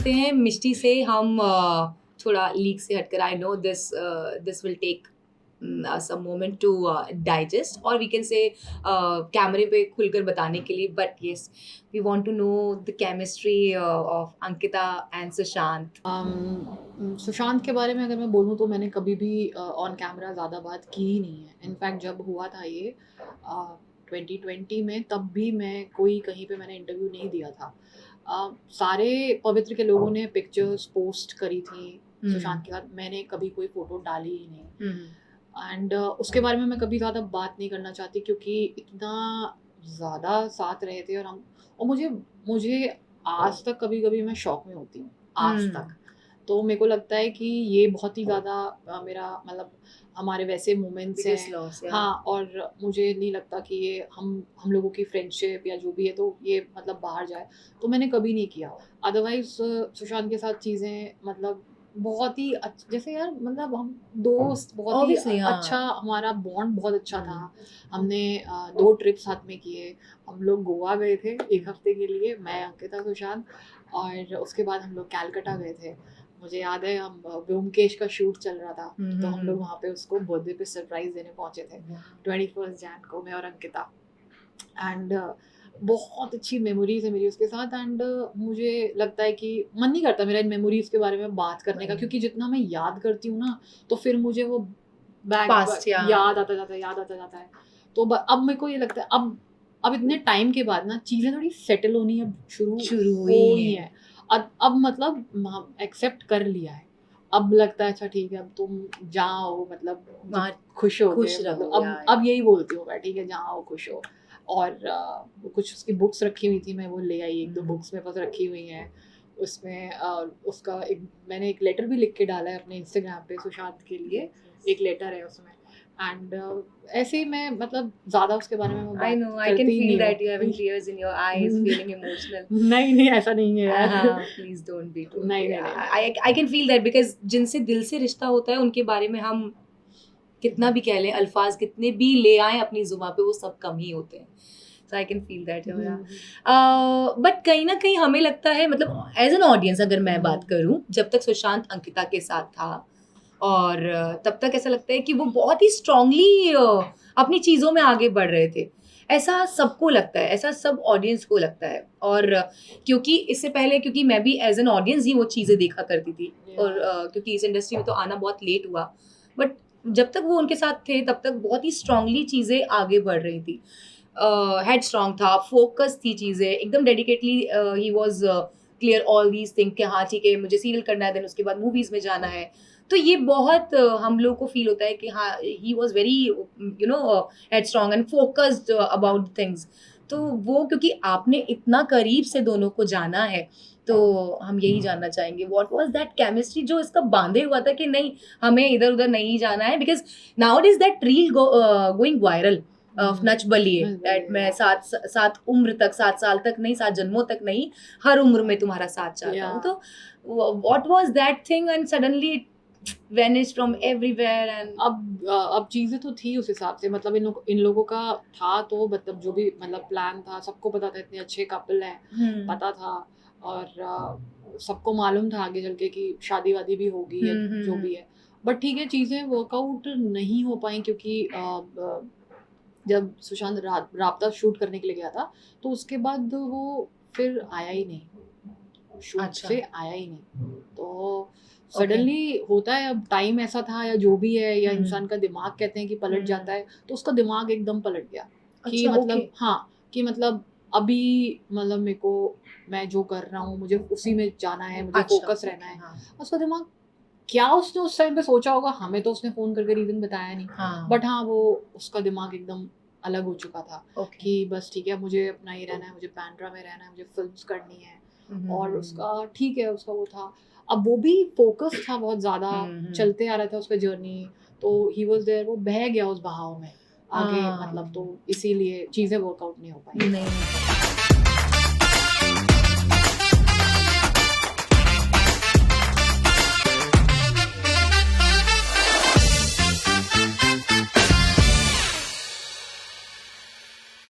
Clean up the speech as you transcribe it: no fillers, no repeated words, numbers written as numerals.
करते हैं मिष्टी से हम थोड़ा लीक से हटकर. I know this will take some moment to digest, or we can say कैमरे पे खुलकर बताने के लिए, but yes, we want to know the chemistry of Ankita and Sushant. Sushant के बारे में अगर मैं बोलूँ तो मैंने कभी भी ऑन कैमरा ज़्यादा बात की ही नहीं है. इनफैक्ट जब हुआ था ये 2020 में, तब भी मैं कोई कहीं पे मैंने इंटरव्यू नहीं दिया था. सारे पवित्र के लोगों ने पिक्चर्स पोस्ट करी थी सुशांत के साथ. मैंने कभी कोई फ़ोटो डाली ही नहीं. एंड उसके बारे में मैं कभी ज़्यादा बात नहीं करना चाहती, क्योंकि इतना ज़्यादा साथ रहे थे. और मुझे आज तक कभी कभी मैं शॉक में होती हूँ आज तक. तो मेरे को लगता है कि ये बहुत ही ज़्यादा मेरा मतलब हमारे वैसे मोमेंट्स हैं. हाँ, और मुझे नहीं लगता कि ये हम लोगों की फ्रेंडशिप या जो भी है तो ये मतलब बाहर जाए, तो मैंने कभी नहीं किया. अदरवाइज सुशांत के साथ चीज़ें मतलब बहुत ही जैसे यार मतलब हम दोस्त बहुत ही Obviously, हाँ. अच्छा, हमारा बॉन्ड बहुत अच्छा था. हमने 2 ट्रिप साथ में किए. हम लोग गोवा गए थे 1 हफ्ते के लिए, मैं, अंकिता, सुशांत. और उसके बाद हम लोग कैलकटा गए थे. मुझे याद है हम ब्योमकेश का शूट चल रहा था, तो हम लोग वहाँ पे उसको बर्थडे पे सरप्राइज देने पहुँचे थे 21 जैन को, मैं और अंकिता. एंड बहुत अच्छी मेमोरीज है मेरी उसके साथ. एंड मुझे लगता है कि मन नहीं करता मेरा इन मेमोरीज के बारे में बात करने का, क्योंकि जितना मैं याद करती हूँ ना, तो फिर मुझे वो Past, yeah. याद आता जाता है. तो अब मेरे को ये लगता है अब इतने टाइम के बाद ना चीज़ें थोड़ी सेटल होनी अब शुरू हुई है. अब मतलब एक्सेप्ट कर लिया है. अब लगता है अच्छा ठीक है, अब तुम जाओ, मतलब खुश हो गए, मतलब अब यही बोलती हूँ मैं, ठीक है जाओ खुश हो. और कुछ उसकी बुक्स रखी हुई थी, मैं वो ले आई. 1-2 बुक्स मेरे पास रखी हुई हैं. उसमें उसका मैंने एक लेटर भी लिख के डाला है अपने इंस्टाग्राम पे सुशांत के लिए. एक लेटर है उसमें. एंड ऐसे ही मैं मतलब ज़्यादा उसके बारे में I know, I can feel that you having tears in your eyes, feeling emotional. नहीं ऐसा नहीं है यार. Please don't be too. नहीं. I can feel that because जिनसे दिल से रिश्ता होता है उनके बारे में हम कितना भी कह लें, अल्फाज कितने भी ले आए अपनी जुबान पे, वो सब कम ही होते हैं. So I can feel that. But कहीं ना कहीं हमें लगता है, मतलब एज एन ऑडियंस अगर मैं बात करूं, जब तक सुशांत अंकिता के साथ था और तब तक ऐसा लगता है कि वो बहुत ही स्ट्रांगली अपनी चीज़ों में आगे बढ़ रहे थे. ऐसा सबको लगता है, ऐसा सब ऑडियंस को लगता है. और क्योंकि इससे पहले, क्योंकि मैं भी एज एन ऑडियंस ही वो चीज़ें देखा करती थी, और क्योंकि इस इंडस्ट्री में तो आना बहुत लेट हुआ, बट जब तक वो उनके साथ थे तब तक बहुत ही स्ट्रांगली चीज़ें आगे बढ़ रही थी. हेड स्ट्रांग था, फोकस थी चीज़ें एकदम dedicatedly. He was clear all these thing कि हाँ ठीक है मुझे सीरियल करना है, देन उसके बाद मूवीज़ में जाना है. तो ये बहुत हम लोग को फील होता है कि हाँ he was very head strong and focused about things. तो वो क्योंकि आपने इतना करीब से दोनों को जाना है, तो हम यही जानना चाहेंगे व्हाट वाज दैट केमिस्ट्री जो इसका बांधे हुआ था कि नहीं हमें इधर उधर नहीं जाना है. Because now it is that reel going viral of Nach Baliye, that मैं 7 उम्र तक, 7 साल तक नहीं, 7 जन्मों तक नहीं, हर उम्र में तुम्हारा साथ चाहता हूँ. तो what was that thing and suddenly it vanished from everywhere. And अब चीज़ें तो थी उस हिसाब से, मतलब इन लोगों का था, तो मतलब जो भी मतलब प्लान था, सबको पता था इतने अच्छे कपल हैं, पता था. और सबको मालूम था आगे चल के कि शादी वादी भी होगी या जो भी है. बट ठीक है, चीज़ें वर्कआउट नहीं हो पाई, क्योंकि जब सुशांत राब्ता शूट करने के लिए गया था, तो उसके बाद वो फिर आया ही नहीं, शूट से आया ही नहीं. तो सडनली होता है, अब टाइम ऐसा था या जो भी है, या इंसान का दिमाग कहते हैं कि पलट जाता है, तो उसका दिमाग एकदम पलट गया. कि मतलब हाँ, कि मतलब अभी मतलब मेरे को, मैं जो कर रहा हूँ मुझे उसी में जाना है, मुझे फोकस रहना है. उसका दिमाग क्या उसने उस टाइम पे सोचा होगा, हमें तो उसने फोन करके रीजन बताया नहीं. बट हाँ, वो उसका दिमाग एकदम अलग हो चुका था. कि बस ठीक है, मुझे अपना ही रहना है, मुझे पैंड्रा में रहना है, मुझे फिल्म्स करनी है. और उसका ठीक है, उसका वो था. अब वो भी फोकस था बहुत ज़्यादा, चलते आ रहा था उसका जर्नी. तो ही वॉज देयर, वो बह गया उस बहाव में आगे, मतलब तो इसीलिए चीज़ें वर्कआउट नहीं हो पाई.